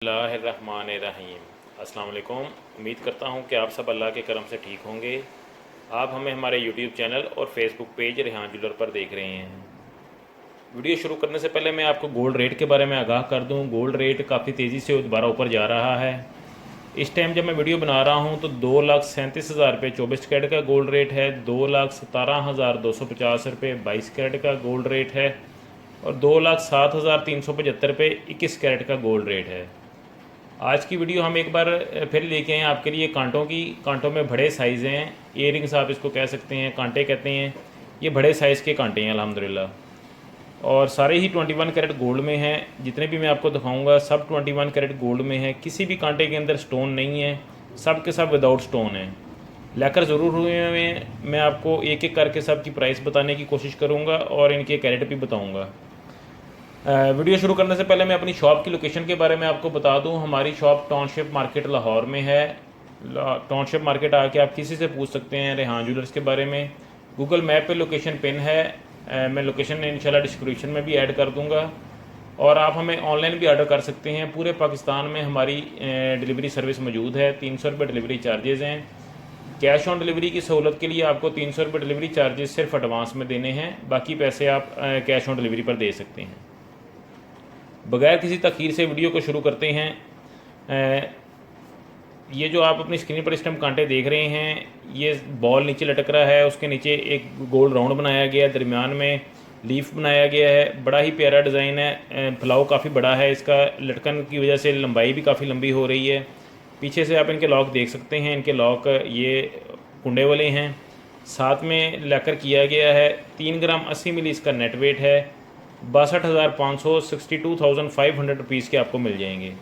बिस्मिल्लाहिर्रहमानिर्रहीम। अस्सलाम वालेकुम। उम्मीद करता हूँ कि आप सब अल्लाह के करम से ठीक होंगे। आप हमें हमारे यूट्यूब चैनल और फेसबुक पेज रेहान ज्वेलर पर देख रहे हैं। वीडियो शुरू करने से पहले मैं आपको गोल्ड रेट के बारे में आगाह कर दूँ। गोल्ड रेट काफ़ी तेज़ी से दोबारा ऊपर जा रहा है। इस टाइम जब मैं वीडियो बना रहा हूँ तो 2,37,000 रुपये 24 कैरेट का गोल्ड रेट है, 2,17,250 रुपये 22 कैरेट का गोल्ड रेट है और 2,07,375 रुपये 21 कैरेट का गोल्ड रेट है। आज की वीडियो हम एक बार फिर लेके आए आपके लिए कांटों की। कांटों में बड़े साइज़ हैं, इयरिंग्स आप इसको कह सकते हैं, कांटे कहते हैं। ये बड़े साइज़ के कांटे हैं अल्हम्दुलिल्लाह, और सारे ही 21 कैरेट गोल्ड में हैं। जितने भी मैं आपको दिखाऊंगा सब 21 कैरेट गोल्ड में है। किसी भी कांटे के अंदर स्टोन नहीं है, सब के सब विदाउट स्टोन है। लेकर ज़रूर हुए हैं। मैं आपको एक एक करके सब की प्राइस बताने की कोशिश करूँगा और इनके कैरेट भी बताऊँगा। वीडियो शुरू करने से पहले मैं अपनी शॉप की लोकेशन के बारे में आपको बता दूं। हमारी शॉप टाउनशिप मार्केट लाहौर में है। टाउनशिप मार्केट आके आप किसी से पूछ सकते हैं रेहान ज्वेलर्स के बारे में। गूगल मैप पे लोकेशन पिन है। मैं लोकेशन इंशाल्लाह डिस्क्रिप्शन में भी ऐड कर दूंगा, और आप हमें ऑनलाइन भी ऑर्डर कर सकते हैं। पूरे पाकिस्तान में हमारी डिलीवरी सर्विस मौजूद है। 300 रुपये डिलीवरी चार्जेज़ हैं। कैश ऑन डिलीवरी की सहूलत के लिए आपको 300 रुपये डिलीवरी चार्जेस सिर्फ एडवांस में देने हैं, बाकी पैसे आप कैश ऑन डिलीवरी पर दे सकते हैं। बगैर किसी तखीर से वीडियो को शुरू करते हैं। ये जो आप अपनी स्क्रीन पर इस टाइम कांटे देख रहे हैं, ये बॉल नीचे लटक रहा है, उसके नीचे एक गोल राउंड बनाया गया है, दरमियान में लीफ बनाया गया है। बड़ा ही प्यारा डिज़ाइन है। फलाव काफ़ी बड़ा है इसका, लटकन की वजह से लंबाई भी काफ़ी लंबी हो रही है। पीछे से आप इनके लॉक देख सकते हैं। इनके लॉक ये कुंडे वाले हैं, साथ में लेकर किया गया है। 3 ग्राम 80 मिली इसका नेट वेट है। 62,500 62,500 रुपीज़ के आपको मिल जाएंगे।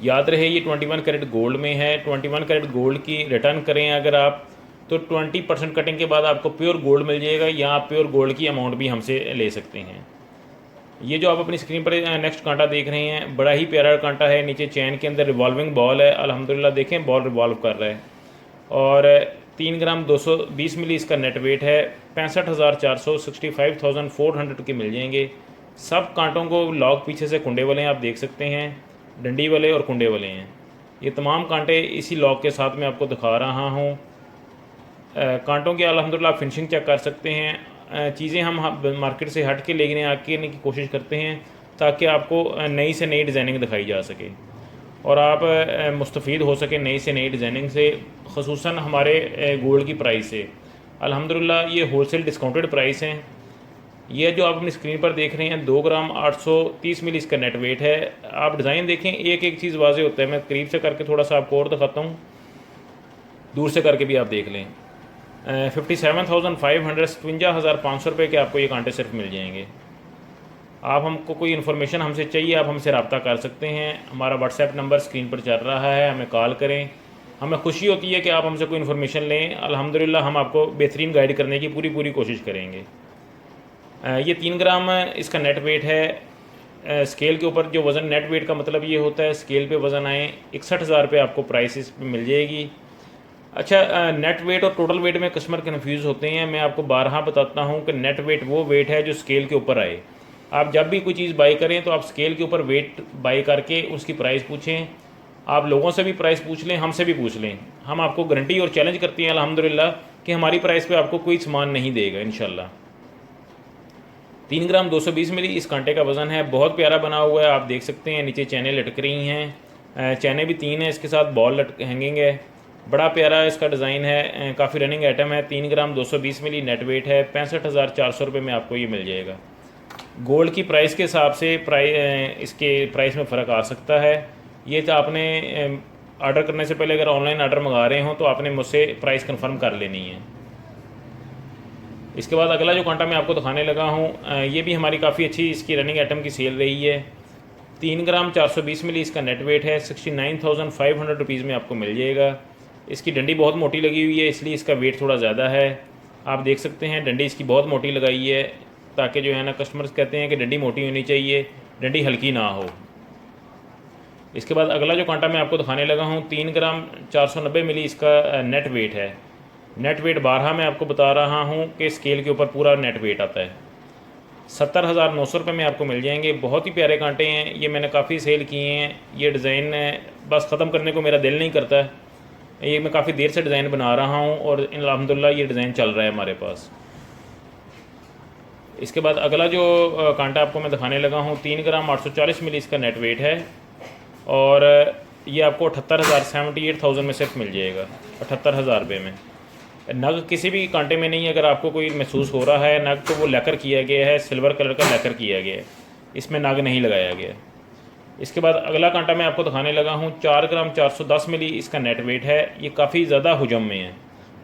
याद रहे ये 21 कैरेट गोल्ड में है। 21 कैरेट गोल्ड की रिटर्न करें अगर आप, तो 20% कटिंग के बाद आपको प्योर गोल्ड मिल जाएगा, या आप प्योर गोल्ड की अमाउंट भी हमसे ले सकते हैं। ये जो आप अपनी स्क्रीन पर नेक्स्ट कांटा देख रहे हैं, बड़ा ही प्यारा कांटा है। नीचे चैन के अंदर रिवॉल्विंग बॉल है। अल्हम्दुलिल्लाह देखें, बॉल रिवॉल्व कर रहा है। और 3 ग्राम 220 मिली इसका नेट वेट है। 65,400 65,400 के मिल जाएंगे। सब कांटों को लॉक पीछे से कुंडे वाले हैं, आप देख सकते हैं, डंडी वाले और कुंडे वाले हैं। ये तमाम कांटे इसी लॉक के साथ मैं आपको दिखा रहा हूँ। कांटों की अल्हम्दुलिल्लाह फिनिशिंग चेक कर सकते हैं। चीज़ें हम मार्केट से हट के लेने आने की कोशिश करते हैं ताकि आपको नई से नई डिज़ाइनिंग दिखाई जा सके और आप मुस्तफ़ीद हो सके नई से नई डिज़ाइनिंग से, ख़ुसूसन हमारे गोल्ड की प्राइस से। अल्हम्दुलिल्लाह ये होलसेल डिस्काउंटेड प्राइस हैं। ये जो आप अपनी स्क्रीन पर देख रहे हैं 2 ग्राम 830 मिली इसका नेट वेट है। आप डिज़ाइन देखें, एक एक चीज़ वाज़े होता है। मैं करीब से करके थोड़ा सा आपको और दिखाता हूँ, दूर से करके भी आप देख लें। 57,500 57,500 रुपये के आपको ये कांटे सिर्फ मिल जाएंगे। आप हमको कोई इन्फॉर्मेशन हमसे चाहिए, आप हमसे रब्ता कर सकते हैं। हमारा व्हाट्सएप नंबर स्क्रीन पर चल रहा है, हमें कॉल करें। हमें खुशी होती है कि आप हमसे कोई इन्फॉर्मेशन लें। अल्हम्दुलिल्लाह हम आपको बेहतरीन गाइड करने की पूरी कोशिश करेंगे। ये 3 ग्राम इसका नेट वेट है। स्केल के ऊपर जो वज़न, नेट वेट का मतलब ये होता है स्केल पे वज़न आए, 61,000 रुपये आपको प्राइस इस पर मिल जाएगी। अच्छा, नेट वेट और टोटल वेट में कस्टमर कन्फ्यूज़ होते हैं। मैं आपको बारहा बताता हूँ कि नेट वेट वो वेट है जो स्केल के ऊपर आए। आप जब भी कोई चीज़ बाई करें तो आप स्केल के ऊपर वेट बाई करके उसकी प्राइस पूछें। आप लोगों से भी प्राइस पूछ लें, हमसे भी पूछ लें। हम आपको गारंटी और चैलेंज करते हैं अल्हम्दुलिल्लाह कि हमारी प्राइस पे आपको कोई सामान नहीं देगा इंशाल्लाह। 3 ग्राम 220 मिली इस कांटे का वज़न है। बहुत प्यारा बना हुआ है, आप देख सकते हैं। नीचे चैनें लटक रही हैं, चैनें भी 3 हैं, इसके साथ बॉल हैंगिंग है। बड़ा प्यारा इसका डिज़ाइन है, काफ़ी रनिंग आइटम है। 3 ग्राम 220 मिली नेट वेट है। 65,400 रुपये में आपको ये मिल जाएगा। गोल्ड की प्राइस के हिसाब से इसके प्राइस में फ़र्क आ सकता है। ये तो आपने ऑर्डर करने से पहले अगर ऑनलाइन ऑर्डर मंगा रहे हो तो आपने मुझसे प्राइस कंफर्म कर लेनी है। इसके बाद अगला जो कांटा मैं आपको दिखाने लगा हूँ, ये भी हमारी काफ़ी अच्छी इसकी रनिंग आइटम की सेल रही है। 3 ग्राम 420 मिली इसका नेट वेट है। 69,500 रुपीज़ में आपको मिल जाएगा। इसकी डंडी बहुत मोटी लगी हुई है, इसलिए इसका वेट थोड़ा ज़्यादा है। आप देख सकते हैं डंडी इसकी बहुत मोटी लगाई है, ताकि जो है ना, कस्टमर्स कहते हैं कि डंडी मोटी होनी चाहिए, डंडी हल्की ना हो। इसके बाद अगला जो कांटा मैं आपको दिखाने लगा हूँ, 3 ग्राम 490 मिली इसका नेट वेट है। नेट वेट बारहा मैं आपको बता रहा हूँ कि स्केल के ऊपर पूरा नेट वेट आता है। 70,900 रुपये में आपको मिल जाएंगे। बहुत ही प्यारे कांटे हैं, ये मैंने काफ़ी सेल किए हैं। ये डिज़ाइन बस ख़त्म करने को मेरा दिल नहीं करता, ये मैं काफ़ी देर से डिज़ाइन बना रहा हूँ और अल्हम्दुलिल्लाह ये डिज़ाइन चल रहा है हमारे पास। इसके बाद अगला जो कांटा आपको मैं दिखाने लगा हूँ, 3 ग्राम 840 मिली इसका नेट वेट है और ये आपको 78,000 में सिर्फ मिल जाएगा, 78,000 रुपये में। नग किसी भी कांटे में नहीं है, अगर आपको कोई महसूस हो रहा है नग तो वो लेकर किया गया है, सिल्वर कलर का लेकर किया गया है, इसमें नग नहीं लगाया गया। इसके बाद अगला कांटा मैं आपको दिखाने लगा हूँ, 4 ग्राम 410 मिली इसका नेट वेट है। ये काफ़ी ज़्यादा हुजम में है,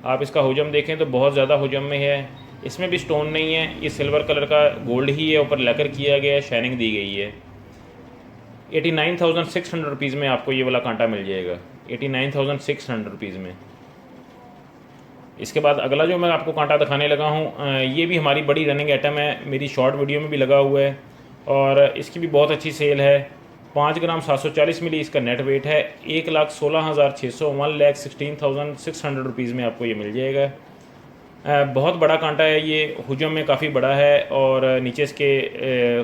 आप इसका हुजम देखें तो बहुत ज़्यादा हुजम में है। इसमें भी स्टोन नहीं है, ये सिल्वर कलर का गोल्ड ही है, ऊपर लेकर किया गया है, शाइनिंग दी गई है। 89,600 रुपीज़ में आपको ये वाला कांटा मिल जाएगा, 89,600 रुपीज़ में। इसके बाद अगला जो मैं आपको कांटा दिखाने लगा हूँ, ये भी हमारी बड़ी रनिंग आइटम है, मेरी शॉर्ट वीडियो में भी लगा हुआ है और इसकी भी बहुत अच्छी सेल है। 5 ग्राम 740 मिली इसका नेट वेट है, 1,16,600 1,16,600 रुपीज़ में आपको ये मिल जाएगा। बहुत बड़ा कांटा है ये, हुजम में काफ़ी बड़ा है और नीचे इसके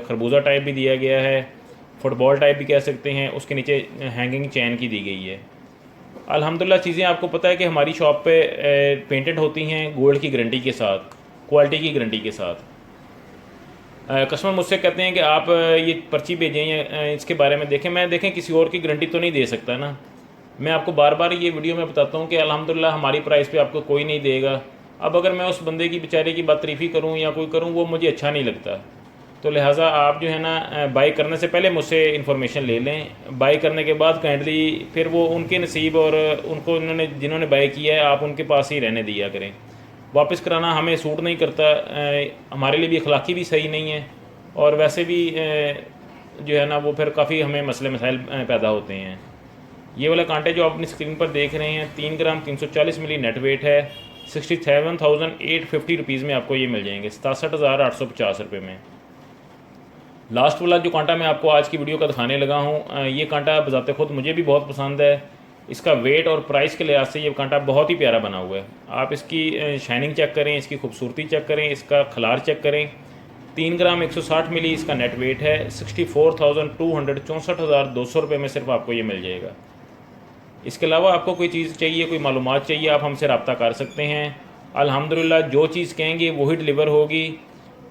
खरबूजा टाइप भी दिया गया है, फुटबॉल टाइप भी कह सकते हैं। उसके नीचे हैंगिंग चैन की दी गई है। अल्हम्दुलिल्लाह चीज़ें आपको पता है कि हमारी शॉप पे पेंटेड होती हैं गोल्ड की गारंटी के साथ, क्वालिटी की गारंटी के साथ। कस्टमर मुझसे कहते हैं कि आप ये पर्ची भेजें या इसके बारे में देखें, मैं देखें किसी और की गारंटी तो नहीं दे सकता ना। मैं आपको बार बार ये वीडियो में बताता हूँ कि अल्हम्दुलिल्लाह हमारी प्राइस पे आपको कोई नहीं देगा। अब अगर मैं उस बंदे की बेचारे की बात तारीफ़ी करूँ या कोई करूँ, वो मुझे अच्छा नहीं लगता। तो लिहाजा आप जो है ना बाई करने से पहले मुझसे इन्फॉर्मेशन ले लें, बाई करने के बाद काइंडली फिर वो उनके नसीब और उनको जिन्होंने बाई किया है आप उनके पास ही रहने दिया करें। वापस कराना हमें सूट नहीं करता, हमारे लिए भी अखलाकी भी सही नहीं है और वैसे भी जो है ना वो फिर काफ़ी हमें मसले मसाइल पैदा होते हैं। ये वाला कांटे जो आप अपनी स्क्रीन पर देख रहे हैं, 3 ग्राम 340 मिली नेट वेट है, 67,850 रुपीज़ में आपको ये मिल जाएंगे, 67,850 रुपये में। लास्ट वाला जो कांटा मैं आपको आज की वीडियो का दिखाने लगा हूँ, ये कांटा बज़ाते खुद मुझे भी बहुत पसंद है। इसका वेट और प्राइस के लिहाज से ये कांटा बहुत ही प्यारा बना हुआ है। आप इसकी शाइनिंग चेक करें, इसकी खूबसूरती चेक करें, इसका खलार चेक करें। 3 ग्राम 160 मिली इसका नेट वेट है, 64,200 64,200 रुपये में सिर्फ आपको ये मिल जाएगा। इसके अलावा आपको कोई चीज़ चाहिए, कोई मालूमात चाहिए, आप हमसे रब्ता कर सकते हैं। अल्हम्दुलिल्लाह जो चीज़ कहेंगे वही डिलीवर होगी।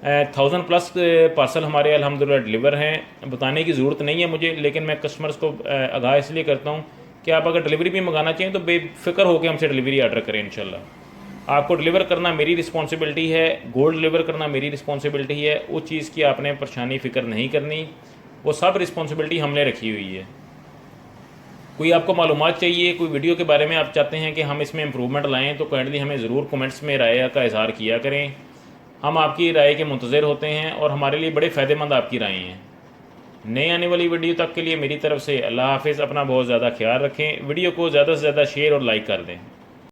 1000+ पार्सल हमारे अल्हम्दुलिल्लाह डिलीवर हैं, बताने की ज़रूरत नहीं है मुझे, लेकिन मैं कस्टमर्स को आगाह इसलिए करता हूँ कि आप अगर डिलीवरी भी मंगाना चाहें तो बेफिक्र होकर हमसे डिलीवरी ऑर्डर करें। इंशाल्लाह आपको डिलीवर करना मेरी रिस्पॉन्सिबिलिटी है, गोल्ड डिलीवर करना मेरी रिस्पॉन्सिबिलिटी है। उस चीज़ की आपने परेशानी फ़िक्र नहीं करनी, वो सब रिस्पॉन्सिबिलिटी हमने रखी हुई है। कोई आपको मालूमात चाहिए, कोई वीडियो के बारे में आप चाहते हैं कि हम इसमें इम्प्रूवमेंट लाएँ, तो काइंडली हमें ज़रूर कमेंट्स में राय का इज़हार किया करें। हम आपकी राय के मुंतज़िर होते हैं और हमारे लिए बड़े फ़ायदेमंद आपकी राय हैं। नए आने वाली वीडियो तक के लिए मेरी तरफ से अल्लाह हाफ़िज़। अपना बहुत ज़्यादा ख्याल रखें, वीडियो को ज़्यादा से ज़्यादा शेयर और लाइक कर दें।